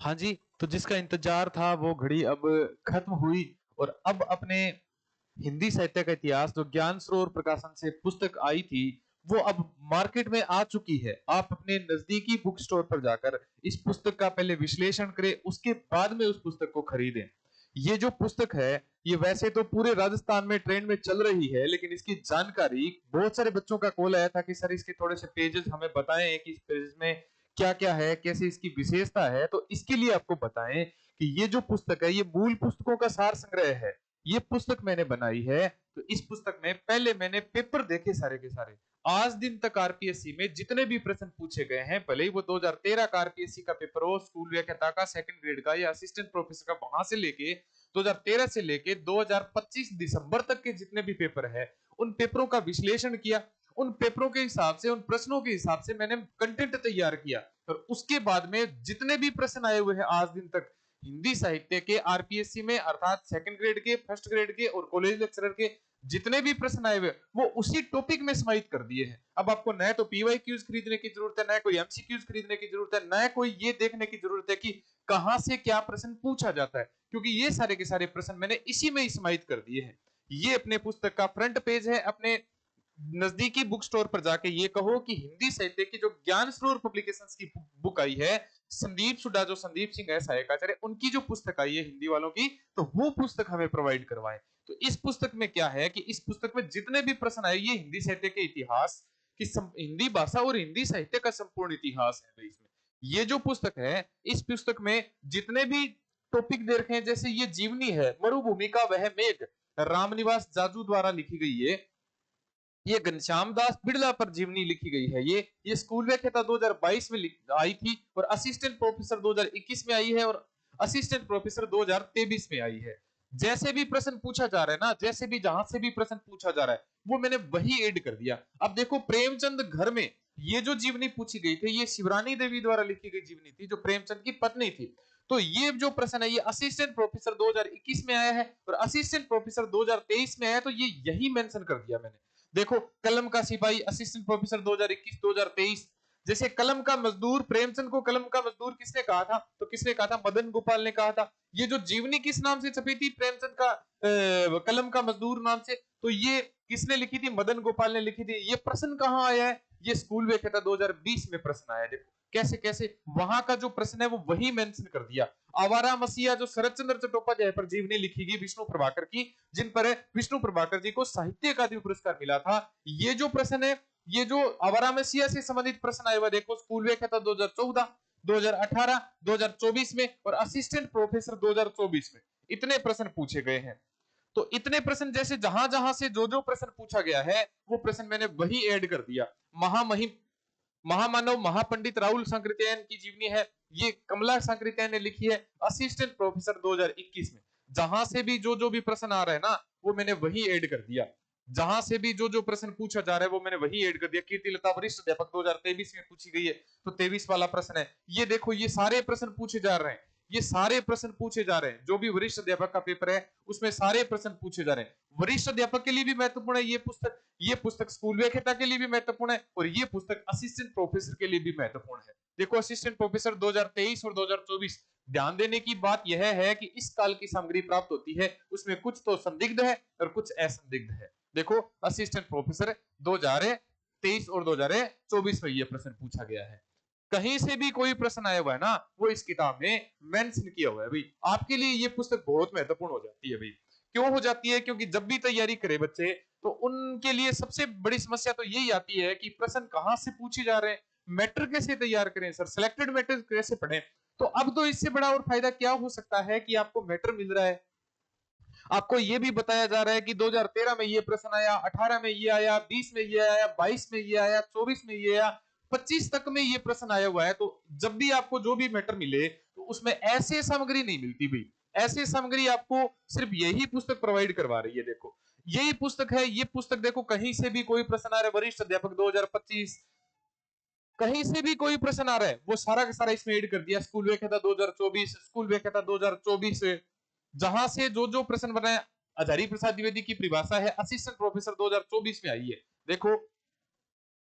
हाँ जी, तो जिसका इंतजार था वो घड़ी अब खत्म हुई और अब अपने हिंदी साहित्य का इतिहास जो ज्ञान सरोवर प्रकाशन से पुस्तक आई थी वो अब मार्केट में आ चुकी है। आप अपने नजदीकी बुक स्टोर पर जाकर इस पुस्तक का पहले विश्लेषण करें, उसके बाद में उस पुस्तक को खरीदें। ये जो पुस्तक है ये वैसे तो पूरे राजस्थान में ट्रेंड में चल रही है, लेकिन इसकी जानकारी बहुत सारे बच्चों का कॉल आया था कि सर इसके थोड़े से पेजेस हमें बताएं कि इस पेजेस में क्या क्या है, कैसे इसकी विशेषता है। तो इसके लिए आपको बताएं कि ये जो पुस्तक है ये मूल पुस्तकों का सार संग्रह है। ये पुस्तक मैंने बनाई है। तो इस पुस्तक में पहले मैंने पेपर देखे सारे के सारे, आज दिन तक आरपीएससी में जितने भी प्रश्न पूछे गए हैं, भले ही वो 2013 का आरपीएससी का पेपर हो, स्कूल व्याख्याता का सेकंड ग्रेड का या असिस्टेंट प्रोफेसर का, वहां से लेके 2013 से लेके 2025 दिसंबर तक के जितने भी पेपर है उन पेपरों का विश्लेषण किया। उन पेपरों के हिसाब से, उन प्रश्नों के हिसाब से मैंने कंटेंट तैयार किया और उसके बाद में जितने भी प्रश्न आए हुए हैं आज दिन तक हिंदी साहित्य के आरपीएससी में, अर्थात सेकंड ग्रेड के, फर्स्ट ग्रेड के और कॉलेज लेक्चरर के जितने भी प्रश्न आए हुए वो उसी टॉपिक में समाहित कर दिए हैं। अब आपको न तो पीवाईक्यूज खरीदने की जरूरत है, न कोई एमसीक्यूज खरीदने की जरूरत है, न कोई ये देखने की जरूरत है कि कहां से क्या प्रश्न पूछा जाता है, क्योंकि ये सारे के सारे प्रश्न मैंने इसी में ही समाहित कर दिए हैं। ये अपने पुस्तक का फ्रंट पेज है। अपने नजदीकी बुक स्टोर पर जाके ये कहो कि हिंदी साहित्य की जो ज्ञान सरोवर पब्लिकेशंस की बुक आई है, संदीप सुडा, जो संदीप सिंह है सहायकाचार्य, उनकी जो पुस्तक आई है हिंदी वालों की, तो वो पुस्तक हमें प्रोवाइड करवाएं। तो इस पुस्तक में क्या है कि इस पुस्तक में जितने भी प्रश्न आए ये हिंदी साहित्य के इतिहास की, हिंदी भाषा और हिंदी साहित्य का संपूर्ण इतिहास है इसमें। ये जो पुस्तक है इस पुस्तक में जितने भी टॉपिक दे रखे हैं, जैसे ये जीवनी है, मरुभूमि का वह मेघ, रामनिवास जाजू द्वारा लिखी गई है। ये घनश्याम दास बिड़ला पर जीवनी लिखी गई है। ये स्कूल व्याख्याता 2022 में आई थी और असिस्टेंट प्रोफेसर 2021 में आई है और असिस्टेंट प्रोफेसर 2023 में आई है। जैसे भी प्रश्न पूछा जा रहा है ना, जैसे भी जहां से भी प्रश्न पूछा जा रहा है वो मैंने वही ऐड कर दिया। अब देखो, प्रेमचंद घर में ये जो जीवनी पूछी गई थी ये शिवरानी देवी द्वारा लिखी गई जीवनी थी जो प्रेमचंद की पत्नी थी। तो ये जो प्रश्न है ये असिस्टेंट प्रोफेसर 2021 में आया है और असिस्टेंट प्रोफेसर 2023 में आया, तो ये यही मेंशन कर दिया मैंने। देखो, कलम का सिपाही असिस्टेंट प्रोफेसर 2021-2023। जैसे कलम का मजदूर, प्रेमचंद को कलम का मजदूर किसने कहा था, तो किसने कहा था, मदन गोपाल ने कहा था। ये जो जीवनी किस नाम से छपी थी, प्रेमचंद का कलम का मजदूर नाम से, तो ये किसने लिखी थी, मदन गोपाल ने लिखी थी। ये प्रश्न कहां आया है, ये स्कूल व्याख्याता 2020 में प्रश्न आया। देखो कैसे कैसे वहां का जो प्रश्न है वो वही मेंशन कर दिया। आवारा मसीहा जो शरद चंद्र चट्टोपाध्याय पर जीवनी लिखी गई विष्णु प्रभाकर की, जिन पर विष्णु प्रभाकर जी को साहित्य अकादमी पुरस्कार मिला था, ये जो प्रश्न है, ये जो आवारा मसीहा से संबंधित प्रश्न आए हुआ, देखो स्कूल व्याख्याता 2014, 2018, 2024 में और असिस्टेंट प्रोफेसर 2024 में इतने प्रश्न पूछे गए हैं। तो इतने प्रश्न जैसे जहां जहां से जो जो प्रश्न पूछा गया है वो प्रश्न मैंने वही ऐड कर दिया। महामहिम महामानव महापंडित राहुल सांकृत्यायन की जीवनी है, ये कमला सांकृत्यायन ने लिखी है, असिस्टेंट प्रोफेसर 2021 में। जहां से भी जो भी प्रश्न आ रहा है ना वो मैंने वही ऐड कर दिया। जहां से भी जो प्रश्न पूछा जा रहा है वो मैंने वही ऐड कर दिया। कीर्ति लता वरिष्ठ अध्यापक 2023 में पूछी गई है, तो 23 वाला प्रश्न है। ये देखो ये सारे प्रश्न पूछे जा रहे हैं, ये सारे प्रश्न पूछे जा रहे हैं। जो भी वरिष्ठ अध्यापक का पेपर है उसमें सारे प्रश्न पूछे जा रहे हैं। वरिष्ठ अध्यापक के लिए भी महत्वपूर्ण है ये पुस्तक, ये पुस्तक स्कूल व्याख्याता के लिए भी महत्वपूर्ण है और ये पुस्तक असिस्टेंट प्रोफेसर के लिए भी महत्वपूर्ण है। देखो असिस्टेंट प्रोफेसर 2023 और 2024, ध्यान देने की बात यह है कि इस काल की सामग्री प्राप्त होती है उसमें कुछ तो संदिग्ध है और कुछ असंदिग्ध है। देखो असिस्टेंट प्रोफेसर 2023 और 2024 में यह प्रश्न पूछा गया है। कहीं से भी कोई प्रश्न आया हुआ है ना वो इस किताब में मेंशन किया हुआ है भाई। आपके लिए ये पुस्तक बहुत महत्वपूर्ण हो जाती है भाई। क्यों हो जाती है, क्योंकि जब भी तैयारी करे बच्चे तो उनके लिए सबसे बड़ी समस्या तो यही आती है कि प्रश्न कहां से पूछे जा रहे हैं, मैटर कैसे तैयार करें सर, सिलेक्टेड मैटर कैसे पढ़ें। तो अब तो इससे बड़ा और फायदा क्या हो सकता है कि आपको मैटर मिल रहा है। आपको ये भी बताया जा रहा है कि 2013 में ये प्रश्न आया, 18 में ये आया, 20 में ये आया, 22 में ये आया, 24 में ये आया, 25 तक में ये प्रश्न आया हुआ है। तो जब भी आपको जो भी मैटर मिले तो उसमें ऐसे सामग्री नहीं मिलती भाई। ऐसी सामग्री आपको सिर्फ यही पुस्तक प्रोवाइड करवा रही है। देखो यही पुस्तक है, ये पुस्तक देखो कहीं से भी कोई प्रश्न आ रहा है, वरिष्ठ अध्यापक 2025, कहीं से भी कोई प्रश्न आ रहा है वो सारा का सारा इसमें ऐड कर दिया। स्कूल व्याख्याता 2024, स्कूल व्याख्याता 2024, जहां से जो प्रश्न बना है, हजारी प्रसाद द्विवेदी की परिभाषा है असिस्टेंट प्रोफेसर 2024 में आई है। देखो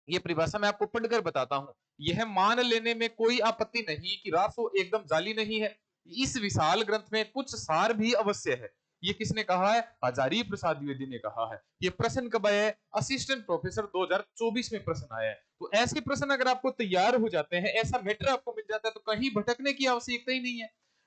ये परिभाषा मैं आपको पढ़कर बताता हूं। यह मान लेने में कोई आपत्ति नहीं कि रासो एकदम जाली नहीं है। इस विशाल ग्रंथ में कुछ सार भी अवश्य है। ये किसने कहा है? हजारी प्रसाद द्विवेदी ने कहा है। ये प्रश्न कब आया है? असिस्टेंट प्रोफेसर 2024 में प्रश्न आया है। तो ऐसे प्रश्न अगर आपको तैयार हो जाते हैं, ऐसा मैटर आपको मिल जाता है, तो कहीं भटकने की आवश्यकता ही नहीं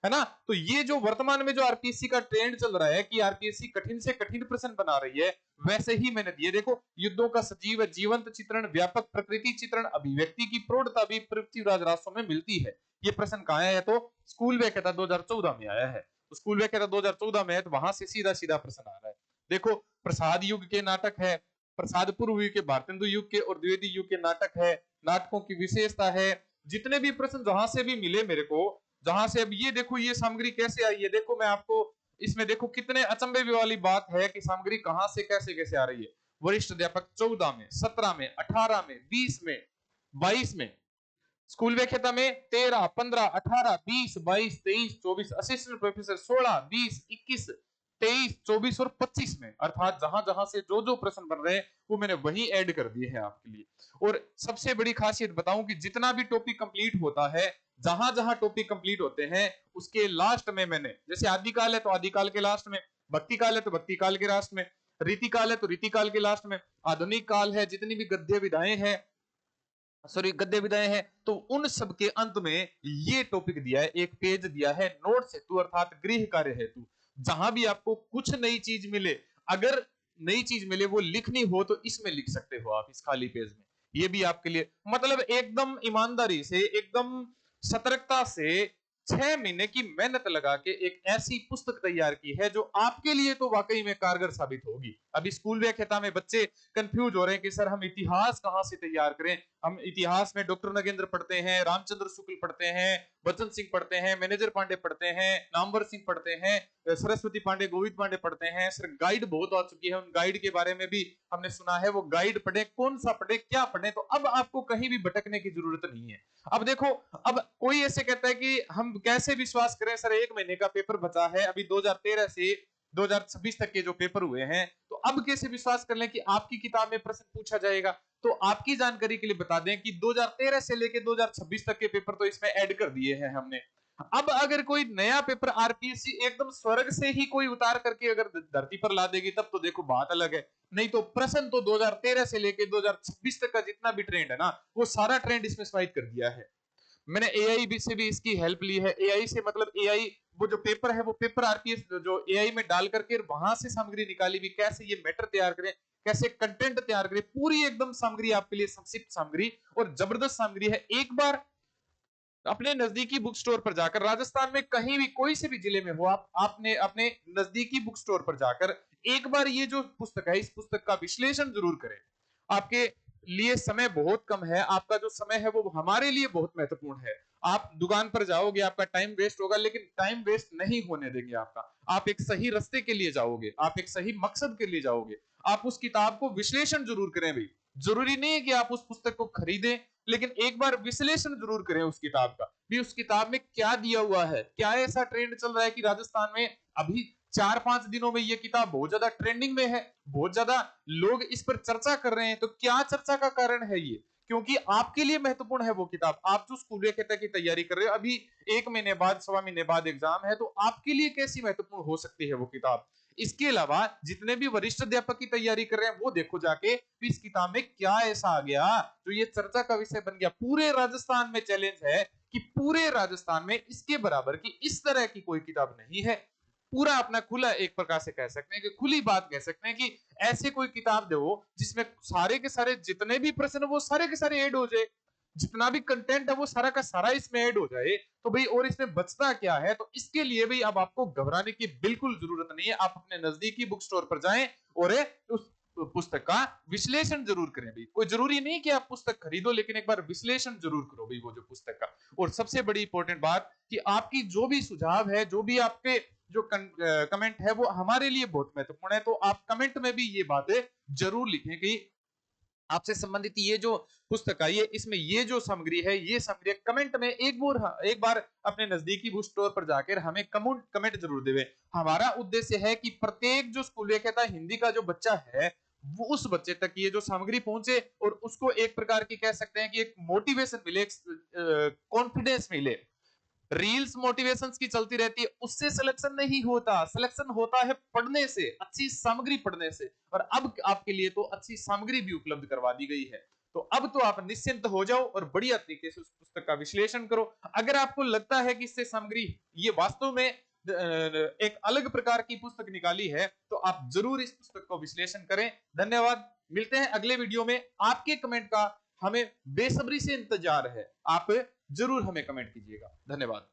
है ना। तो ये जो वर्तमान में जो आरपीएससी का ट्रेंड चल रहा है कि आरपीएससी कठिन से कठिन प्रश्न बना रही है, वैसे ही मैंने दिए। देखो, युद्धों का सजीव जीवंत चित्रण, व्यापक प्रकृति चित्रण, अभिव्यक्ति की प्रौढ़ता भी पृथ्वीराज रासो में मिलती है। ये प्रश्न कहाँ है? तो स्कूल व्याख्याता 2014 में आया है। तो स्कूल व्याख्याता 2014 में है, तो वहां से सीधा सीधा प्रश्न आ रहा है। देखो, प्रसाद युग के नाटक है, प्रसाद पूर्व युग के, भारतेंदु युग के और द्विवेदी युग के नाटक है। नाटकों की विशेषता है। जितने भी प्रश्न जहां से भी मिले मेरे को, जहां से, अब ये देखो ये सामग्री कैसे आई है, देखो मैं आपको इसमें देखो कितने अचंभे वाली बात है कि सामग्री कहां से कैसे कैसे आ रही है। वरिष्ठ अध्यापक 14 में, 17 में, 18 में, 20 में, 22 में, स्कूल व्याख्याता में 13, 15, 18, 20, 22, 23, 24, असिस्टेंट प्रोफेसर 16, 20, 21, 23, 24 और 25 में। अर्थात जहां जहां से जो जो प्रश्न बन रहे हैं वो मैंने वही ऐड कर दिए हैं आपके लिए। और सबसे बड़ी खासियत बताऊं कि जितना भी टॉपिक कंप्लीट होता है, जहां जहां टॉपिक कंप्लीट होते हैं, उसके लास्ट में मैंने, जैसे आदिकाल है तो आदिकाल के लास्ट में, भक्ति काल है तो भक्ति काल के लास्ट में, रीतिकाल है तो रीतिकाल के लास्ट में, आधुनिक काल है, जितनी भी गद्य विधाएं हैं, सॉरी गद्य विधाएं हैं, तो उन सब के अंत में ये टॉपिक दिया है, एक पेज दिया है नोट्स हेतु अर्थात गृह कार्य हेतु। जहां भी आपको कुछ नई चीज मिले, अगर नई चीज मिले वो लिखनी हो तो इसमें लिख सकते हो आप, इस खाली पेज में। ये भी आपके लिए मतलब एकदम ईमानदारी से, एकदम सतर्कता से 6 महीने की मेहनत लगा के एक ऐसी पुस्तक तैयार की है जो आपके लिए तो वाकई में कारगर साबित होगी। अभी स्कूल व्याख्याता में बच्चे कंफ्यूज हो रहे हैं कि सर हम इतिहास कहां से तैयार करें। हम इतिहास में डॉक्टर नगेंद्र पढ़ते हैं, रामचंद्र शुक्ल पढ़ते हैं, बच्चन सिंह पढ़ते हैं, मैनेजर पांडे पढ़ते हैं, नामवर सिंह पढ़ते हैं, सरस्वती पांडे, गोविंद पांडे पढ़ते हैं। सर गाइड बहुत आ चुकी है, उन गाइड के बारे में भी हमने सुना है। वो गाइड पढ़े, कौन सा पढ़े, क्या पढ़े, तो अब आपको कहीं भी भटकने की जरूरत नहीं है। अब देखो, अब कोई ऐसे कहता है कि हम कैसे विश्वास करें, सर 1 महीने का पेपर बचा है, अभी 2013 से 2026 तक के जो पेपर हुए हैं, तो अब कैसे विश्वास कर लें कि आपकी किताब में प्रश्न पूछा जाएगा। तो आपकी जानकारी के लिए बता दें कि 2013 से लेकर 2026 तक के पेपर तो इसमें ऐड कर दिए हैं हमने। अब अगर कोई नया पेपर आरपीएससी एकदम स्वर्ग से ही कोई उतार करके अगर धरती पर ला देगी, तब तो देखो बात अलग है। नहीं तो प्रश्न तो 2013 से लेकर 2026 तक का जितना भी ट्रेंड है ना, वो सारा ट्रेंड इसमें स्वाइप कर दिया है। मैंने एआई से भी इसकी हेल्प ली है। एआई से मतलब एआई वो जो पेपर है, वो पेपर आरपीएस जो एआई में डाल करके वहां से सामग्री निकाली भी, कैसे ये मैटर तैयार करें, कैसे कंटेंट तैयार करें, पूरी एकदम सामग्री आपके लिए, संक्षिप्त सामग्री और जबरदस्त सामग्री है। एक बार अपने नजदीकी बुक स्टोर पर जाकर, राजस्थान में कहीं भी कोई से भी जिले में हो आप, आपने अपने नजदीकी बुक स्टोर पर जाकर एक बार ये जो पुस्तक है, इस पुस्तक का विश्लेषण जरूर करें। आपके लिए समय बहुत कम है, आपका जो समय है वो हमारे लिए बहुत महत्वपूर्ण है। आप दुकान पर जाओगे, आपका टाइम वेस्ट होगा, लेकिन टाइम वेस्ट नहीं होने देंगे आपका। आप एक सही रास्ते के लिए जाओगे, आप एक सही मकसद के लिए जाओगे। आप उस किताब को विश्लेषण जरूर करें भाई। जरूरी नहीं है कि आप उस पुस्तक को खरीदें, लेकिन एक बार विश्लेषण जरूर करें उस किताब का भी। उस किताब में क्या दिया हुआ है, क्या ऐसा ट्रेंड चल रहा है कि राजस्थान में अभी 4-5 दिनों में ये किताब बहुत ज्यादा ट्रेंडिंग में है, बहुत ज्यादा लोग इस पर चर्चा कर रहे हैं। तो क्या चर्चा का कारण है ये? क्योंकि आपके लिए महत्वपूर्ण है वो किताब। आप जो स्कूल व्याख्याता की तैयारी कर रहे हो, अभी 1 महीने बाद, 1.25 महीने बाद एग्जाम है, तो आपके लिए कैसी महत्वपूर्ण हो सकती है वो किताब। इसके अलावा जितने भी वरिष्ठ अध्यापक की तैयारी कर रहे हैं, वो देखो जाके इस किताब में क्या ऐसा आ गया जो ये चर्चा का विषय बन गया। पूरे राजस्थान में चैलेंज है कि पूरे राजस्थान में इसके बराबर की इस तरह की कोई किताब नहीं है। पूरा अपना खुला, एक प्रकार से कह सकते हैं कि खुली बात कह सकते हैं कि ऐसे कोई किताब दो जिसमें सारे के सारे जितने भी प्रश्न वो सारे के सारे ऐड हो जाए, जितना भी कंटेंट है वो सारा का सारा इसमें ऐड हो जाए। तो भाई और इसमें बचता क्या है? तो इसके लिए भाई अब आपको घबराने की बिल्कुल जरूरत नहीं है। आप अपने नजदीकी बुक स्टोर पर जाएं और उस पुस्तक का विश्लेषण जरूर करें भाई। कोई जरूरी नहीं कि आप पुस्तक खरीदो, लेकिन एक बार विश्लेषण जरूर करो भाई वो जो पुस्तक का। और सबसे बड़ी इंपॉर्टेंट बात कि आपकी जो भी सुझाव है, जो भी आपके जो कमेंट है, वो हमारे लिए बहुत महत्वपूर्ण है। तो आप कमेंट में भी ये बातें जरूर लिखें कि आपसे संबंधित ये जो पुस्तक आई है, इसमें ये जो सामग्री है, ये सामग्री कमेंट में एक बार अपने नजदीकी बुक स्टोर पर जाकर हमें कमेंट जरूर देवे। हमारा उद्देश्य है कि प्रत्येक जो स्कूल व्याख्याता हिंदी का जो बच्चा है, वो उस बच्चे तक ये जो सामग्री पहुंचे और उसको एक प्रकार की कह सकते हैं कि एक मोटिवेशन मिले, कॉन्फिडेंस मिले। रील्स मोटिवेशंस की चलती रहती है, उससे सिलेक्शन नहीं होता, सिलेक्शन होता है पढ़ने से, अच्छी सामग्री पढ़ने से। और अब आपके लिए तो अच्छी सामग्री भी उपलब्ध करवा दी गई है, तो अब तो आप निश्चिंत हो जाओ और बढ़िया तरीके से उस पुस्तक का विश्लेषण करो। अगर आपको लगता है कि इससे सामग्री ये वास्तव में एक अलग प्रकार की पुस्तक निकाली है, तो आप जरूर इस पुस्तक को विश्लेषण करें। धन्यवाद। मिलते हैं अगले वीडियो में। आपके कमेंट का हमें बेसब्री से इंतजार है, आप जरूर हमें कमेंट कीजिएगा। धन्यवाद।